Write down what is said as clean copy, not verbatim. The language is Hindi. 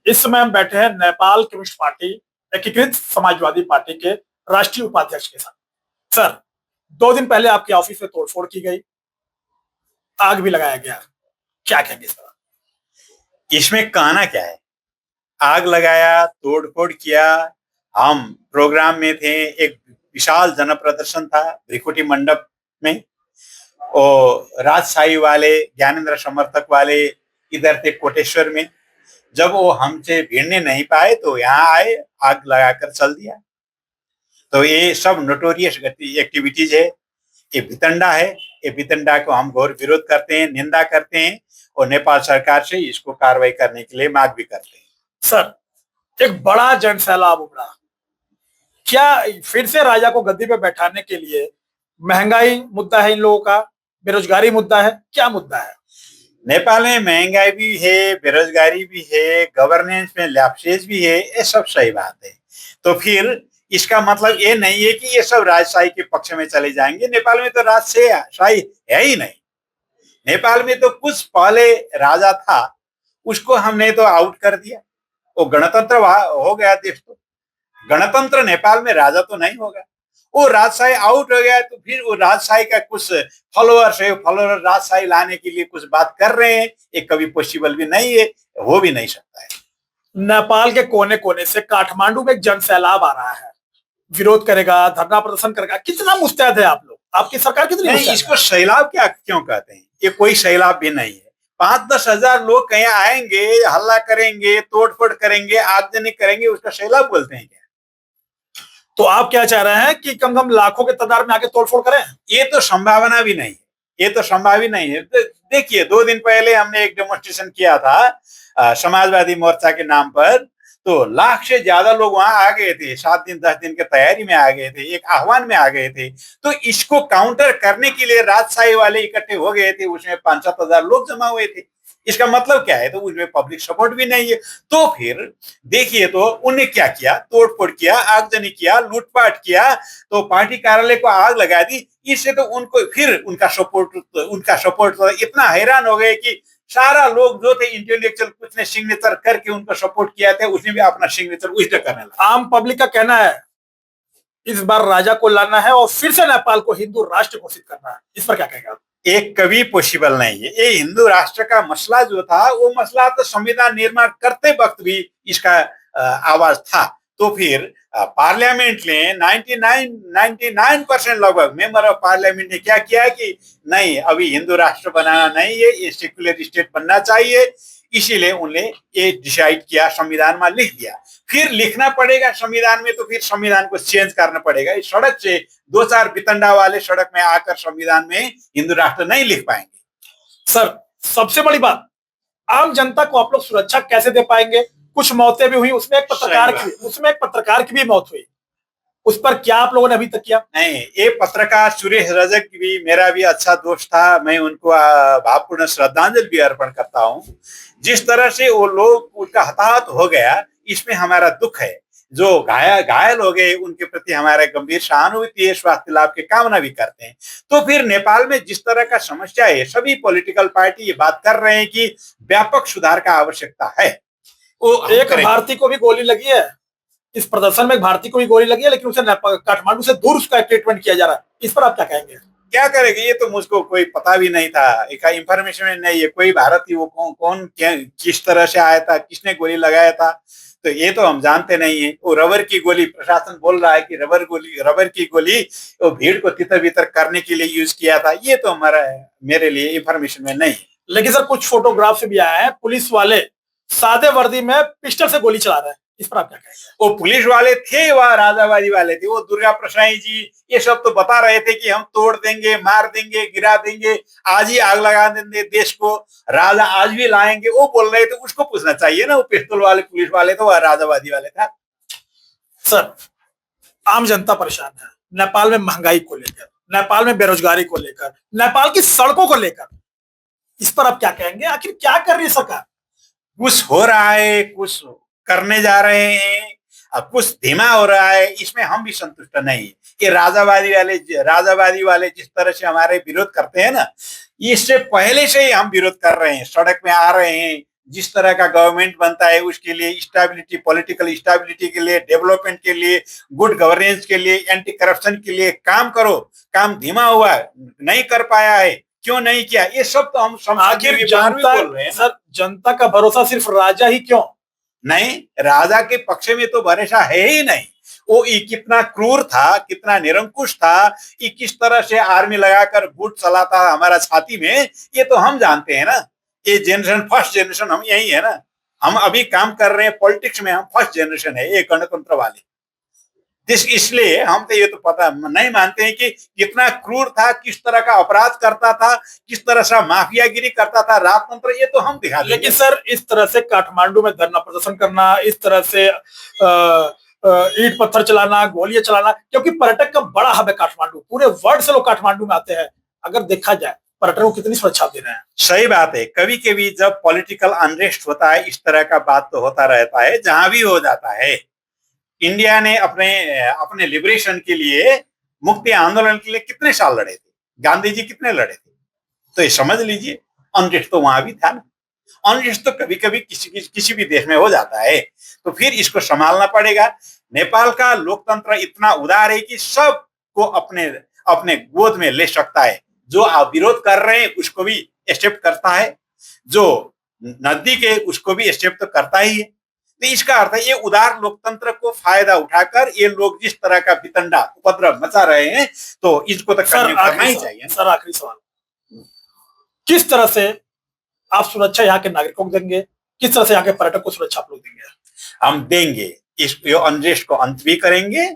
इस समय हम बैठे हैं नेपाल कम्युनिस्ट पार्टी एकीकृत समाजवादी पार्टी के राष्ट्रीय उपाध्यक्ष के साथ। सर, 2 दिन पहले आपके ऑफिस में तोड़फोड़ की गई, आग भी लगाया गया। क्या कहेंगे सर? इसमें कहना क्या है? आग लगाया, तोड़फोड़ किया। हम प्रोग्राम में थे, एक विशाल जन प्रदर्शन था भ्रिकुटी मंडप में। और राजशाही वाले, ज्ञानेंद्र समर्थक वाले इधर थे कोटेश्वर में। जब वो हमसे भिड़ने नहीं पाए तो यहाँ आए, आग लगाकर चल दिया। तो ये सब नोटोरियस एक्टिविटीज है, ये वितंडा है। ये वितंडा को हम घोर विरोध करते हैं, निंदा करते हैं और नेपाल सरकार से इसको कार्रवाई करने के लिए मांग भी करते हैं। सर, एक बड़ा जन सैलाब उमड़ा, क्या फिर से राजा को गद्दी पे बैठाने के लिए महंगाई मुद्दा है इन लोगों का, बेरोजगारी मुद्दा है, क्या मुद्दा है? नेपाल में महंगाई भी है, बेरोजगारी भी है, गवर्नेंस में लैप्सेज भी है, ये सब सही बात है। तो फिर इसका मतलब ये नहीं है कि ये सब राजशाही के पक्ष में चले जाएंगे। नेपाल में तो राजशाही है ही नहीं। नेपाल में तो कुछ पहले राजा था, उसको हमने तो आउट कर दिया। वो गणतंत्र हो गया देश। तो गणतंत्र नेपाल में राजा तो नहीं होगा। वो राजशाही आउट हो गया तो फिर वो राजशाही का कुछ फॉलोअर्स है, फॉलोअर राजशाही लाने के लिए कुछ बात कर रहे हैं। ये कभी पॉसिबल भी नहीं है, हो भी नहीं सकता है। नेपाल के कोने कोने से काठमांडू में एक जन सैलाब आ रहा है, विरोध करेगा, धरना प्रदर्शन करेगा। कितना मुस्तैद है आप लोग? आपकी सरकार कितनी नहीं, इसको सैलाब क्या क्यों कहते हैं? ये कोई सैलाब भी नहीं है। 5-10 हजार लोग कहीं आएंगे, हल्ला करेंगे, तोड़फोड़ करेंगे, आगजनी करेंगे, उसका सैलाब बोलते हैं क्या? तो आप क्या चाह रहे हैं कि कम से कम लाखों के तादाद में आके तोड़फोड़ करें? ये तो संभावना भी नहीं है, ये तो संभव ही नहीं है। देखिए, 2 दिन पहले हमने एक डेमोन्स्ट्रेशन किया था समाजवादी मोर्चा के नाम पर। तो लाख से ज्यादा लोग वहां आ गए थे, 7 दिन 10 दिन के तैयारी में आ गए थे, एक आह्वान में आ गए थे। तो इसको काउंटर करने के लिए राजशाही वाले इकट्ठे हो गए थे, उसमें 5-7 हजार लोग जमा हुए थे। इसका मतलब क्या है? तो उसमें पब्लिक सपोर्ट भी नहीं है। तो फिर देखिए, तो उन्हें क्या किया? तोड़फोड़ किया, आगजनी किया, लूटपाट किया, तो पार्टी कार्यालय को आग लगा दी। इससे तो उनको फिर उनका सपोर्ट तो इतना हैरान हो गए कि सारा लोग जो थे इंटेलेक्चुअल, कुछ ने सिग्नेचर करके उनको सपोर्ट किया था, उसने भी अपना सिग्नेचर विथड्रॉ करने लगा। आम पब्लिक का कहना है इस बार राजा को लाना है और फिर से नेपाल को हिंदू राष्ट्र घोषित करना है। इस पर क्या कहेगा? एक कभी पॉसिबल नहीं है। ये हिंदू राष्ट्र का मसला जो था, वो मसला तो संविधान निर्माण करते वक्त भी इसका आवाज था। तो फिर पार्लियामेंट ने 99% लगभग मेंबर ऑफ पार्लियामेंट ने क्या किया कि नहीं, अभी हिंदू राष्ट्र बनाना नहीं है, ये सेक्युलर स्टेट बनना चाहिए। इसीलिए उन्हें ये डिसाइड किया, संविधान में लिख दिया। फिर लिखना पड़ेगा संविधान में, तो फिर संविधान को चेंज करना पड़ेगा। इस सड़क से 2-4 बितंडा वाले सड़क में आकर संविधान में हिंदू राष्ट्र नहीं लिख पाएंगे। सर, सबसे बड़ी बात, आम जनता को आप लोग सुरक्षा कैसे दे पाएंगे? कुछ मौतें भी हुई, उसमें एक पत्रकार की भी मौत हुई। उस पर क्या आप लोगों ने अभी तक किया? नहीं, ये पत्रकार सुरेश रजक भी मेरा भी अच्छा दोस्त था। मैं उनको भावपूर्ण श्रद्धांजलि भी अर्पण करता हूँ। जिस तरह से वो लोग उनका हताहत हो गया, इसमें हमारा दुख है। जो घायल हो गए, उनके प्रति हमारा गंभीर सहानुभूति है, स्वास्थ्य लाभ की कामना भी करते हैं। तो फिर नेपाल में जिस तरह का समस्या है, सभी पॉलिटिकल पार्टी ये बात कर रहे हैं कि व्यापक सुधार का आवश्यकता है। वो एक भारतीय को भी गोली लगी है, इस प्रदर्शन में एक भारतीय को भी गोली लगी है, लेकिन उसे काठमांडू से दूर उसका ट्रीटमेंट किया जा रहा है। इस पर आप क्या कहेंगे? क्या करेंगे? ये तो मुझको कोई पता भी नहीं था, एक इंफॉर्मेशन नहीं है। कोई भारतीय वो कौन किस तरह से आया था, किसने गोली लगाया था, तो ये तो हम जानते नहीं है। वो रबर की गोली, प्रशासन बोल रहा है कि रबर की गोली वो भीड़ को तितर बितर करने के लिए यूज किया था। ये तो मेरे लिए इंफॉर्मेशन में नहीं है। लेकिन सर, कुछ फोटोग्राफ से भी आया है, पुलिस वाले सादे वर्दी में पिस्टल से गोली चला रहे हैं। इस पर आप क्या कहेंगे? वो पुलिस वाले थे, वह राजावादी वाले थे। वो दुर्गा प्रसाई जी ये सब तो बता रहे थे कि हम तोड़ देंगे, मार देंगे, गिरा देंगे, आज ही आग लगा देंगे देश को, राजा आज भी लाएंगे, वो बोल रहे थे। उसको पूछना चाहिए ना, वो पिस्तौल वाले पुलिस वाले तो वह राजावादी वाले था। सर, आम जनता परेशान है नेपाल में महंगाई को लेकर, नेपाल में बेरोजगारी को लेकर, नेपाल की सड़कों को लेकर। इस पर आप क्या कहेंगे? आखिर क्या कर रही है सरकार? कुछ हो रहा है, कुछ करने जा रहे हैं, अब कुछ धीमा हो रहा है, इसमें हम भी संतुष्ट नहीं है। ये राजावादी वाले जिस तरह से हमारे विरोध करते हैं ना, इससे पहले से ही हम विरोध कर रहे हैं, सड़क में आ रहे हैं, जिस तरह का गवर्नमेंट बनता है उसके लिए स्टेबिलिटी, पॉलिटिकल स्टेबिलिटी के लिए, डेवलपमेंट के लिए, गुड गवर्नेंस के लिए, एंटी करप्शन के लिए काम करो। काम धीमा हुआ, नहीं कर पाया है, क्यों नहीं किया, ये सब तो हम आखिर भी जनता, बोल रहे हैं। सर जनता का भरोसा सिर्फ राजा ही क्यों? नहीं, राजा के पक्ष में तो भरोसा है ही नहीं। वो कितना क्रूर था, कितना निरंकुश था, ये किस तरह से आर्मी लगाकर बूट चलाता हमारा छाती में, ये तो हम जानते हैं ना। ये जनरेशन, फर्स्ट जनरेशन हम यही है ना। हम अभी काम कर रहे हैं पॉलिटिक्स में, हम फर्स्ट जनरेशन है ये गणतंत्र वाले। इसलिए हम तो ये तो पता नहीं मानते हैं कि कितना क्रूर था, किस तरह का अपराध करता था, किस तरह से माफियागिरी करता था राजतंत्र, ये तो हम दिखा देंगे। लेकिन सर इस तरह से काठमांडू में धरना प्रदर्शन करना, इस तरह से ईंट पत्थर चलाना, गोलियां चलाना, क्योंकि पर्यटक का बड़ा हब है काठमांडू, पूरे वर्ल्ड से लोग काठमांडू में आते हैं। अगर देखा जाए पर्यटकों को कितनी सुरक्षा दे रहे हैं। सही बात है। कभी कभी जब पॉलिटिकल अनरेस्ट होता है, इस तरह का बात तो होता रहता है, जहां भी हो जाता है। इंडिया ने अपने अपने लिबरेशन के लिए, मुक्ति आंदोलन के लिए कितने साल लड़े थे, गांधी जी कितने लड़े थे, तो ये समझ लीजिए अनरेस्ट तो वहां भी था ना। अनरेस्ट तो कभी कभी किसी भी देश में हो जाता है, तो फिर इसको संभालना पड़ेगा। नेपाल का लोकतंत्र इतना उदार है कि सबको अपने अपने गोद में ले सकता है। जो आप विरोध कर रहे हैं उसको भी एक्सेप्ट करता है, जो नजदीक है उसको भी एक्सेप्ट तो करता ही है। तो इसका अर्थ है ये उदार लोकतंत्र को फायदा उठाकर ये लोग जिस तरह का वितंडा उपद्रव मचा रहे हैं, तो इसको तो करना ही चाहिए। सर आखिरी सवाल, किस तरह से आप सुरक्षा यहाँ के नागरिकों को देंगे, किस तरह से यहाँ के पर्यटक को सुरक्षा आप लोग देंगे? हम देंगे, इस अनरेस्ट को अंत भी करेंगे